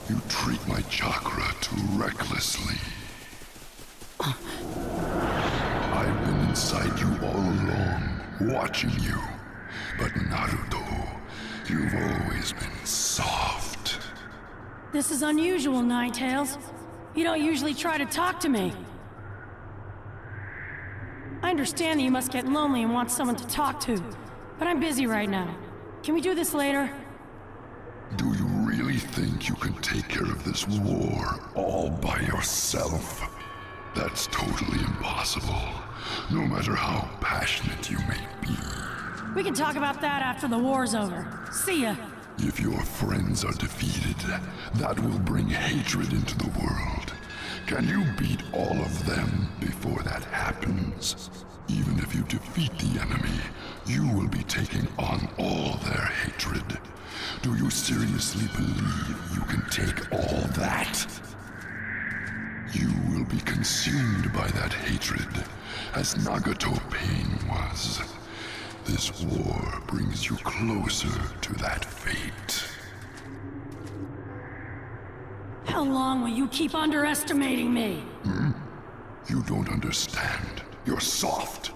You treat my chakra too recklessly. I've been inside you all along, watching you. But Naruto, you've always been soft. This is unusual, Ninetales. You don't usually try to talk to me. I understand that you must get lonely and want someone to talk to, but I'm busy right now. Can we do this later? Do you really think you can take care of this war all by yourself? That's totally impossible, no matter how passionate you may be. We can talk about that after the war's over. See ya. If your friends are defeated, that will bring hatred into the world. Can you beat all of them before that happens? Even if you defeat the enemy, you will be taking on all their hatred. Do you seriously believe you can take all that? You will be consumed by that hatred, as Nagato Pain was. This war brings you closer to that fate. How long will you keep underestimating me? You don't understand. You're soft.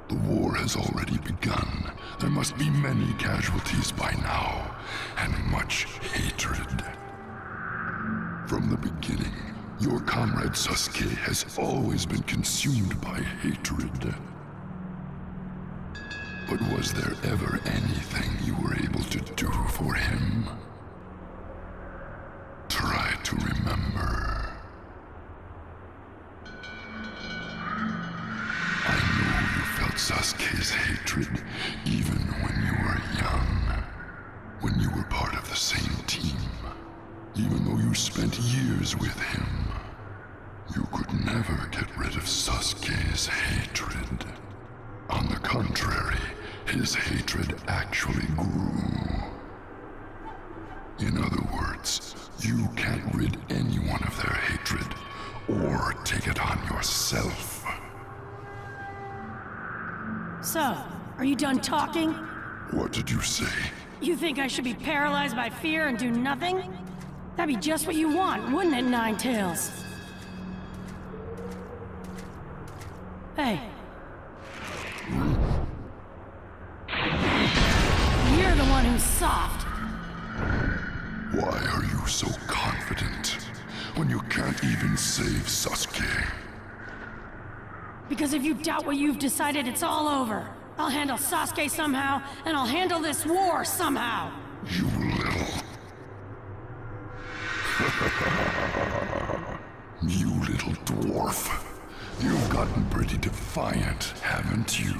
The war has already begun. There must be many casualties by now, and much hatred. From the beginning, your comrade Sasuke has always been consumed by hatred. But was there ever anything you were able to do for him? Try to remember. I know you felt Sasuke's hatred even when you were young, when you were part of the same team. Even though you spent years with him, you could never get rid of Sasuke's hatred. On the contrary, his hatred actually grew. In other words, you can't rid anyone of their hatred, or take it on yourself. So, are you done talking? What did you say? You think I should be paralyzed by fear and do nothing? That'd be just what you want, wouldn't it, Ninetales? Hey. You're the one who's soft. Why are you so confident when you can't even save Sasuke? Because if you doubt what you've decided, it's all over. I'll handle Sasuke somehow, and I'll handle this war somehow. You little... You little dwarf. You've gotten pretty defiant, haven't you?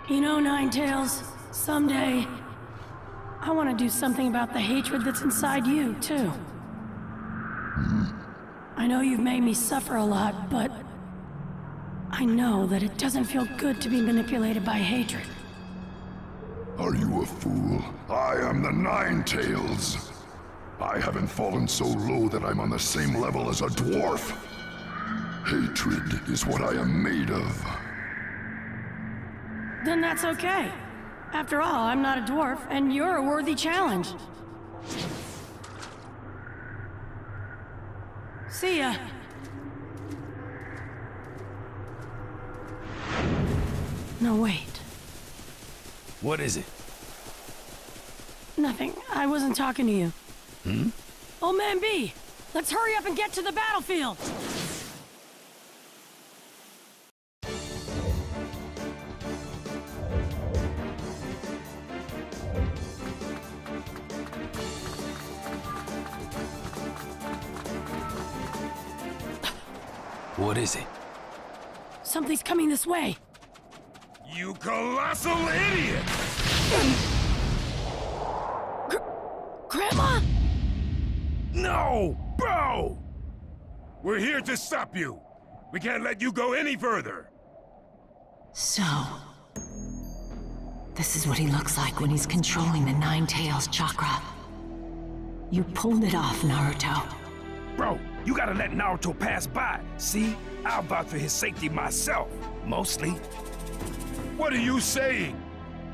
You know, Ninetales, someday, I want to do something about the hatred that's inside you, too. I know you've made me suffer a lot, but I know that it doesn't feel good to be manipulated by hatred. Are you a fool? I am the Ninetales. I haven't fallen so low that I'm on the same level as a dwarf. Hatred is what I am made of. Then that's okay. After all, I'm not a dwarf, and you're a worthy challenge. See ya. No, wait. What is it? Nothing. I wasn't talking to you. Old Man B, let's hurry up and get to the battlefield! What is it? Something's coming this way. You colossal idiot! Grandma? No! Bro! We're here to stop you. We can't let you go any further. So... this is what he looks like when he's controlling the Ninetales chakra. You pulled it off, Naruto. Bro, you gotta let Naruto pass by. See? I'll vouch for his safety myself. Mostly. What are you saying?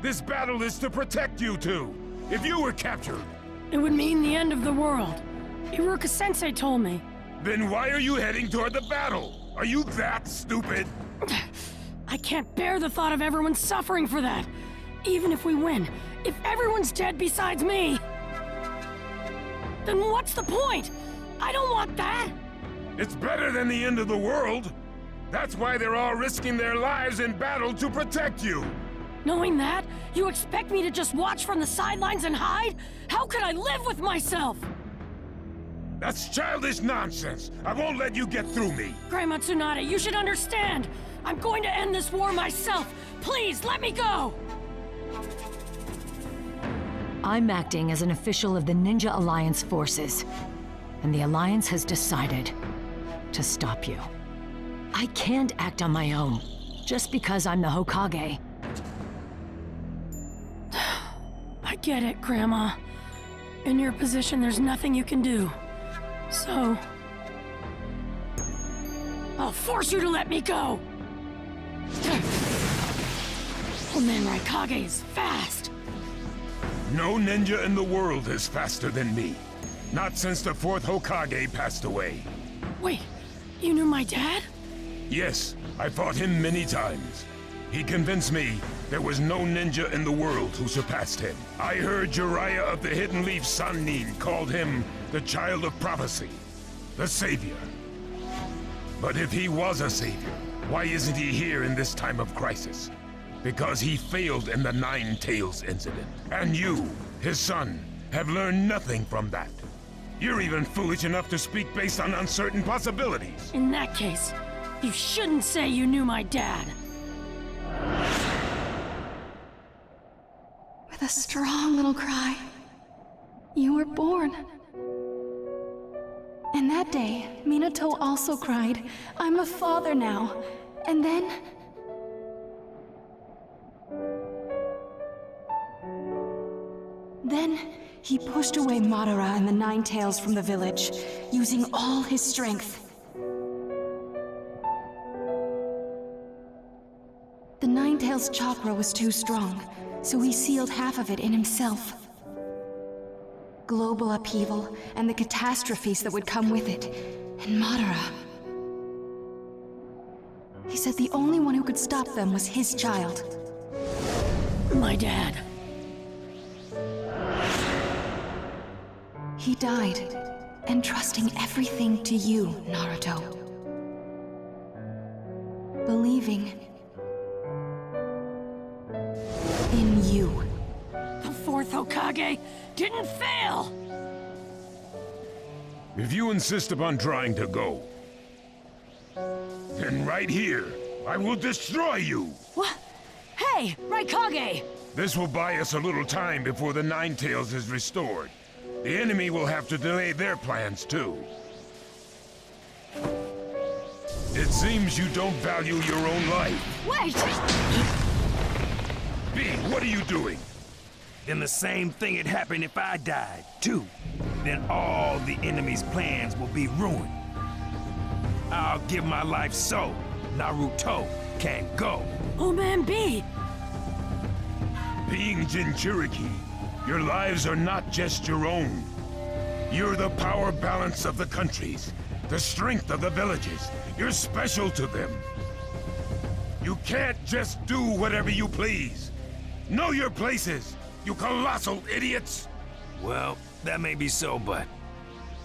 This battle is to protect you two. If you were captured, It would mean the end of the world. Iruka-sensei told me. Then why are you heading toward the battle? Are you that stupid? I can't bear the thought of everyone suffering for that. Even if we win, if everyone's dead besides me, then what's the point? I don't want that! It's better than the end of the world. That's why they're all risking their lives in battle to protect you. Knowing that, you expect me to just watch from the sidelines and hide? How could I live with myself? That's childish nonsense. I won't let you get through me. Grandma Tsunade, you should understand. I'm going to end this war myself. Please, let me go! I'm acting as an official of the Ninja Alliance forces, and the Alliance has decided to stop you. I can't act on my own, just because I'm the Hokage. I get it, Grandma. In your position, there's nothing you can do. So... I'll force you to let me go! Omen Raikage is fast! No ninja in the world is faster than me. Not since the 4th Hokage passed away. Wait, you knew my dad? Yes, I fought him many times. He convinced me there was no ninja in the world who surpassed him. I heard Jiraiya of the Hidden Leaf Sannin called him the Child of Prophecy, the Savior. But if he was a savior, why isn't he here in this time of crisis? Because he failed in the Nine Tails incident. And you, his son, have learned nothing from that. You're even foolish enough to speak based on uncertain possibilities. In that case, you shouldn't say you knew my dad. With a strong little cry, you were born. And that day, Minato also cried, "I'm a father now." And then... he pushed away Madara and the Nine Tails from the village, using all his strength. The Nine Tails chakra was too strong, so he sealed half of it in himself. Global upheaval and the catastrophes that would come with it, and Madara. He said the only one who could stop them was his child. My dad. He died, entrusting everything to you, Naruto. Believing in you. The 4th Hokage didn't fail! If you insist upon trying to go, then right here, I will destroy you! What? Hey, Raikage! This will buy us a little time before the Nine Tails is restored. The enemy will have to delay their plans, too. It seems you don't value your own life. Wait! B, what are you doing? Then the same thing had happened if I died, too. Then all the enemy's plans will be ruined. I'll give my life so Naruto can go. Oh man, B! Being Jinchuriki, your lives are not just your own. You're the power balance of the countries, the strength of the villages. You're special to them. You can't just do whatever you please. Know your places, you colossal idiots! Well, that may be so, but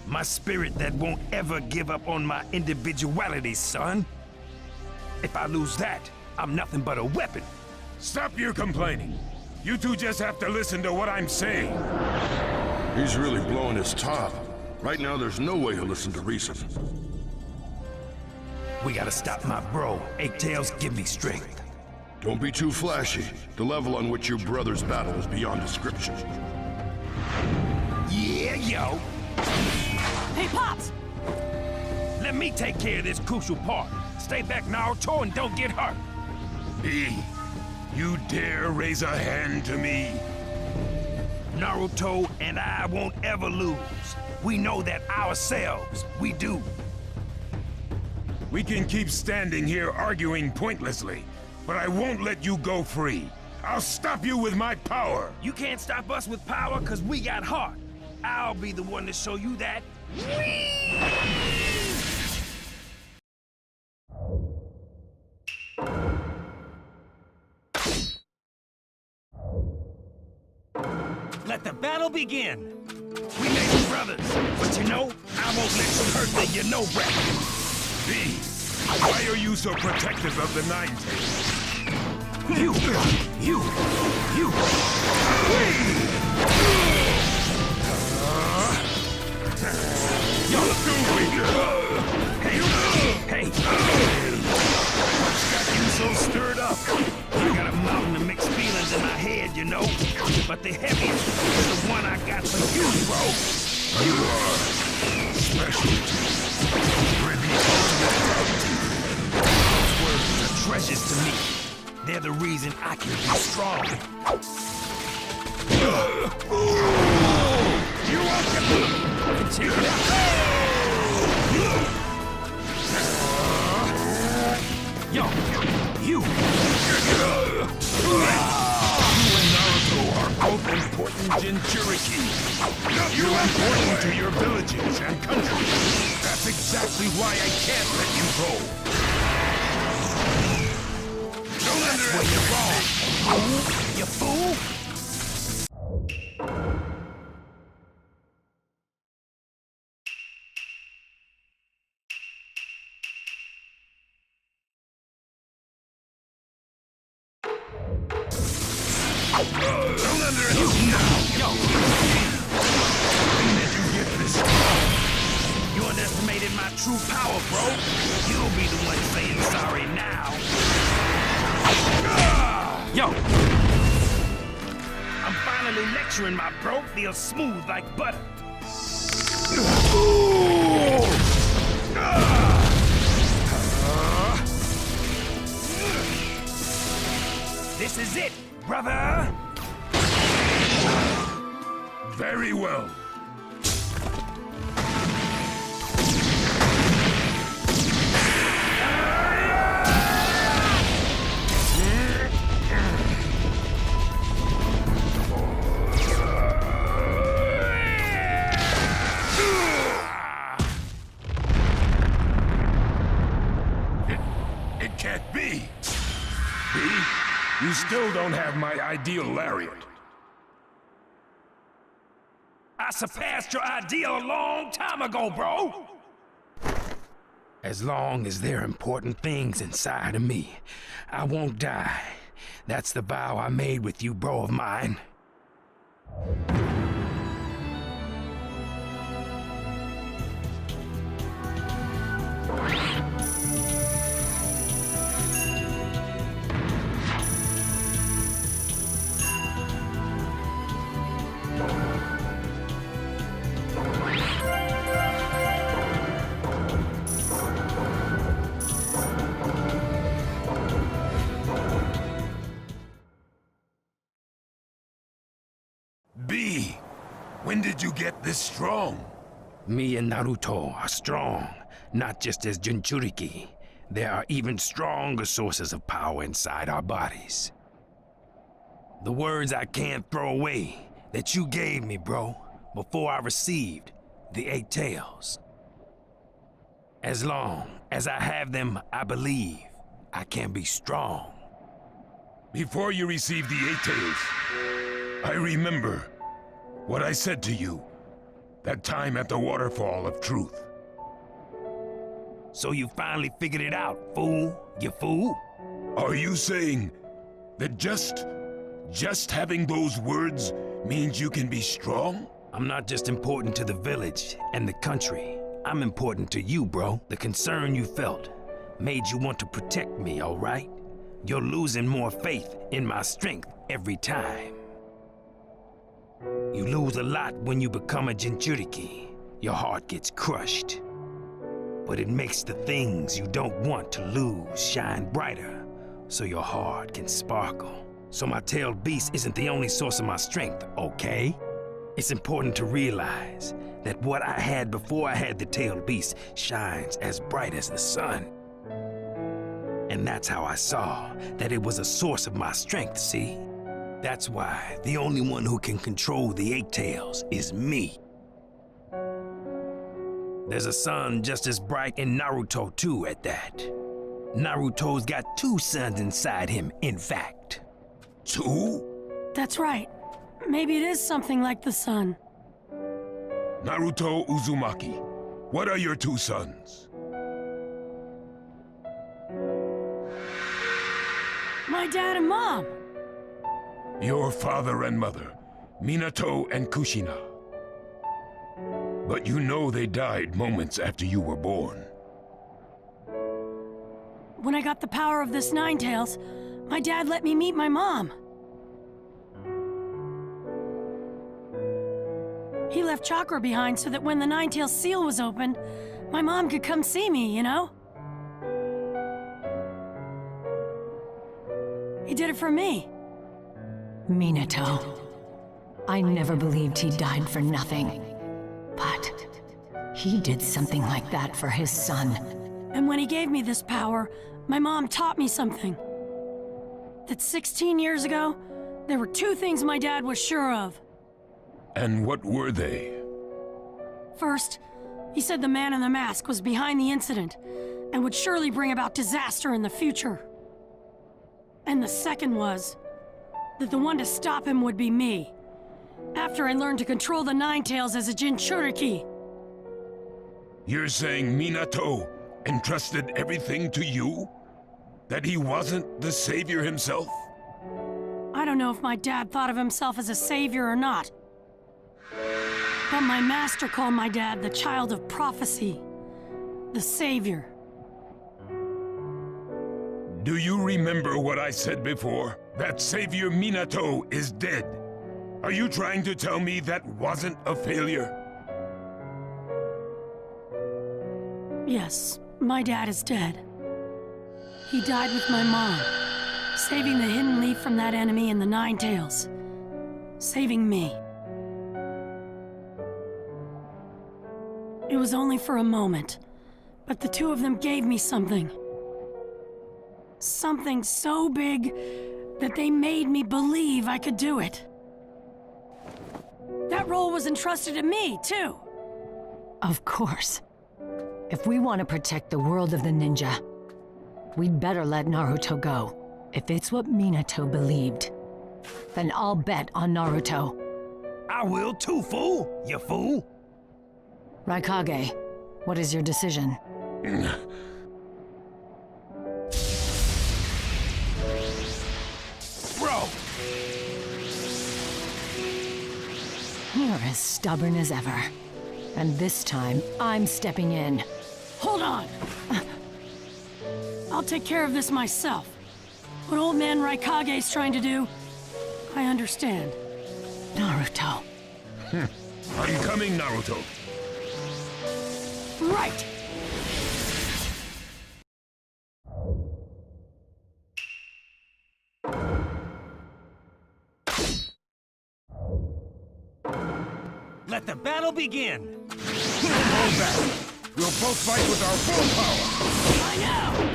my spirit that won't ever give up on my individuality, son. If I lose that, I'm nothing but a weapon. Stop your complaining. You two just have to listen to what I'm saying. He's really blowing his top. Right now, there's no way he'll listen to reason. We gotta stop my bro. Eight Tails, give me strength. Don't be too flashy. The level on which your brothers battle is beyond description. Yeah, yo! Hey, Pops! Let me take care of this crucial part. Stay back, Naruto, and don't get hurt. B, you dare raise a hand to me? Naruto and I won't ever lose. We know that ourselves. We do. We can keep standing here arguing pointlessly, but I won't let you go free. I'll stop you with my power. You can't stop us with power because we got heart. I'll be the one to show you that. Let the battle begin! We may be brothers, but you know, I won't let you hurt the you-know brat. B, why are you so protective of the Nine Tails? You! Hey! What's got you so stirred up? I got a mountain of mixed feelings in my head, you know. But the heaviest is the one I got for you, bro. You are special. You're the ultimate. Those words are treasures to me. They're the reason I can be strong. You won't get me! Check it out! Yo, you! You and Naruto are both important Jinchuriki. You're important to your villages and country. That's exactly why I can't let you go. Don't Well, you're wrong, fool! You fool! Don't underestimate now. Yo! When did you get this strong? You underestimated my true power, bro. You'll be the one saying sorry now. Yo! I'm finally lecturing my bro. Feels smooth like butter. This is it, brother! Very well. It can't be. B, you still don't have my ideal lariat. I surpassed your ideal a long time ago, bro! As long as there are important things inside of me, I won't die. That's the vow I made with you, bro of mine. B, when did you get this strong? Me and Naruto are strong, not just as Jinchuriki. There are even stronger sources of power inside our bodies. The words I can't throw away that you gave me, bro, before I received the 8 tails. As long as I have them, I believe I can be strong. Before you received the 8 tails, I remember what I said to you that time at the Waterfall of Truth. So you finally figured it out, fool. You fool? Are you saying that just having those words means you can be strong? I'm not just important to the village and the country. I'm important to you, bro. The concern you felt made you want to protect me, all right? You're losing more faith in my strength every time. You lose a lot when you become a Jinchuriki. Your heart gets crushed. But it makes the things you don't want to lose shine brighter, so your heart can sparkle. So my tailed beast isn't the only source of my strength, okay? It's important to realize that what I had before I had the tailed beast shines as bright as the sun. And that's how I saw that it was a source of my strength, see? That's why the only one who can control the 8 tails is me. There's a sun just as bright in Naruto too at that. Naruto's got two suns inside him, in fact. Two? That's right. Maybe it is something like the sun. Naruto Uzumaki, what are your two sons? My dad and mom. Your father and mother, Minato and Kushina. But you know they died moments after you were born. When I got the power of this Ninetales, my dad let me meet my mom. He left chakra behind so that when the Ninetales seal was opened, my mom could come see me, you know? He did it for me. Minato. I never believed he died for nothing. But he did something like that for his son. And when he gave me this power, my mom taught me something. That 16 years ago, there were two things my dad was sure of. And what were they? First, he said the man in the mask was behind the incident and would surely bring about disaster in the future. And the second was that the one to stop him would be me, after I learned to control the Ninetales as a Jinchuriki. You're saying Minato entrusted everything to you? That he wasn't the savior himself? I don't know if my dad thought of himself as a savior or not. But my master called my dad the child of prophecy, the savior. Do you remember what I said before? That Savior Minato is dead. Are you trying to tell me that wasn't a failure? Yes, my dad is dead. He died with my mom, saving the hidden leaf from that enemy in the Ninetales. Saving me. It was only for a moment, but the two of them gave me something. Something so big that they made me believe I could do it. That role was entrusted to me, too. Of course. If we want to protect the world of the ninja, we'd better let Naruto go. If it's what Minato believed, then I'll bet on Naruto. I will too, fool! You fool! Raikage, what is your decision? Bro! You're as stubborn as ever. And this time, I'm stepping in. Hold on! I'll take care of this myself. What old man Raikage's trying to do, I understand. Naruto. I'm coming, Naruto. Right! Let the battle begin! Don't hold back! We'll both fight with our full power! I know!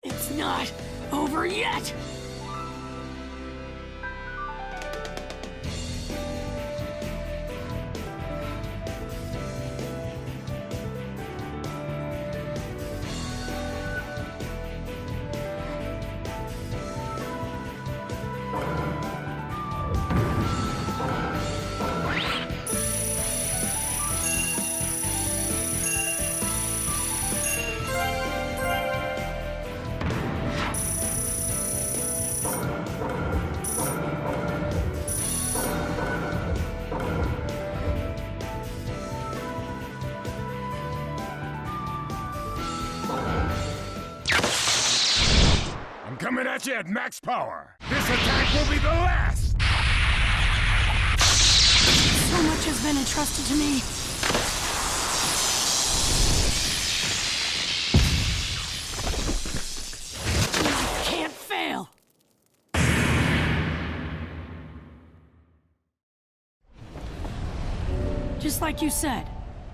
It's not over yet! coming at you at max power. This attack will be the last! So much has been entrusted to me. I can't fail. Just like you said,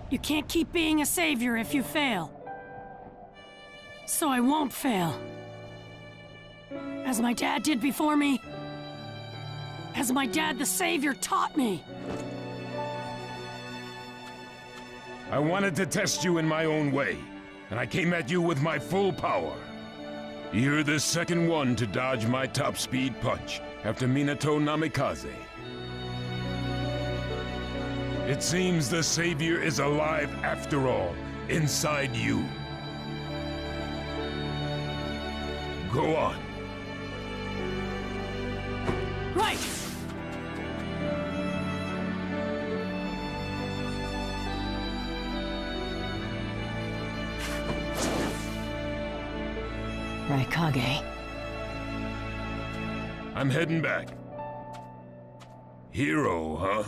you can't keep being a savior if you fail. So I won't fail. As my dad did before me. As my dad the savior taught me. I wanted to test you in my own way, and I came at you with my full power. You're the second one to dodge my top speed punch after Minato Namikaze. It seems the savior is alive after all, inside you. Go on. Right! Raikage. I'm heading back. Hero, huh?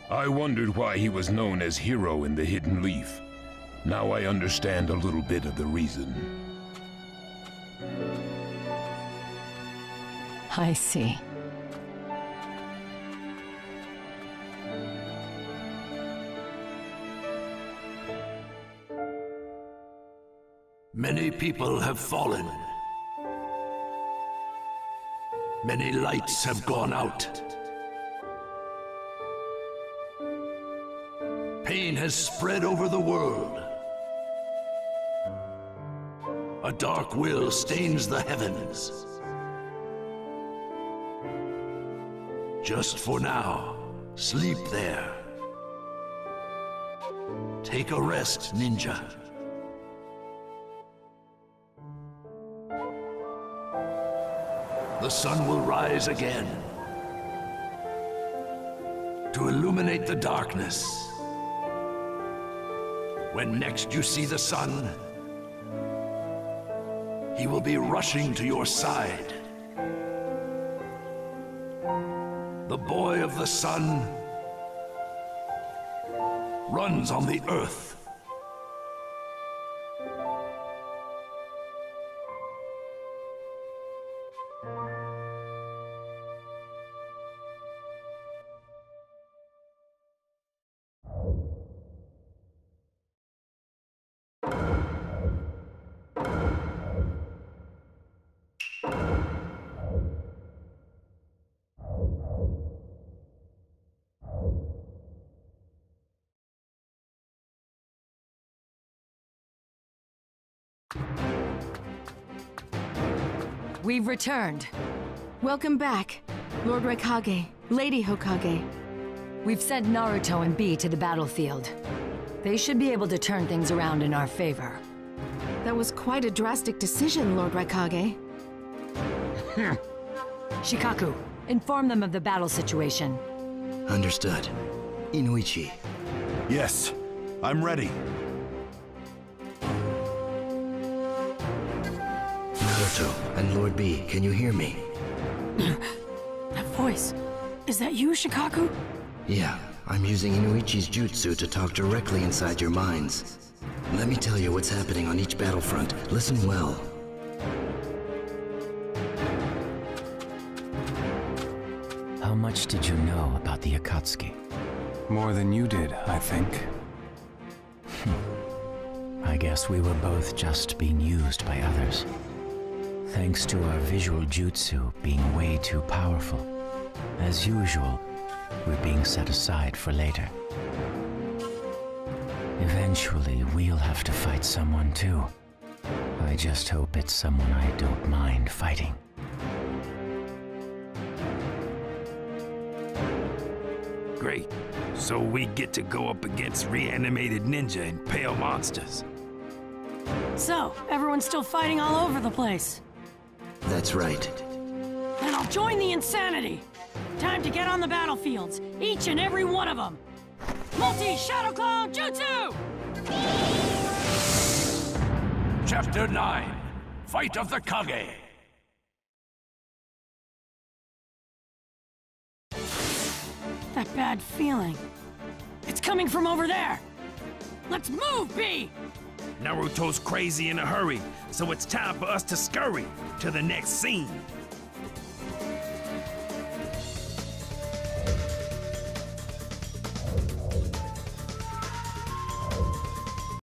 I wondered why he was known as Hero in the Hidden Leaf. Now I understand a little bit of the reason. I see. Many people have fallen. Many lights have gone out. Pain has spread over the world. A dark will stains the heavens. Just for now, sleep there. Take a rest, ninja. The sun will rise again to illuminate the darkness. When next you see the sun, he will be rushing to your side. The boy of the sun runs on the earth. We've returned. Welcome back, Lord Raikage, Lady Hokage. We've sent Naruto and Bee to the battlefield. They should be able to turn things around in our favor. That was quite a drastic decision, Lord Raikage. Shikaku, inform them of the battle situation. Understood. Inuichi. Yes, I'm ready. Naruto and Lord B, can you hear me? That voice. Is that you, Shikaku? Yeah, I'm using Inuichi's jutsu to talk directly inside your minds. Let me tell you what's happening on each battlefront. Listen well. How much did you know about the Akatsuki? More than you did, I think. I guess we were both just being used by others. Thanks to our visual jutsu being way too powerful. As usual, we're being set aside for later. Eventually, we'll have to fight someone too. I just hope it's someone I don't mind fighting. Great. So we get to go up against reanimated ninja and pale monsters. So, everyone's still fighting all over the place. That's right. Then I'll join the insanity. Time to get on the battlefields, each and every one of them. Multi-Shadow Clone Jutsu! Chapter 9. Fight of the Kage. That bad feeling. It's coming from over there. Let's move, B! Naruto's crazy in a hurry, so it's time for us to scurry to the next scene.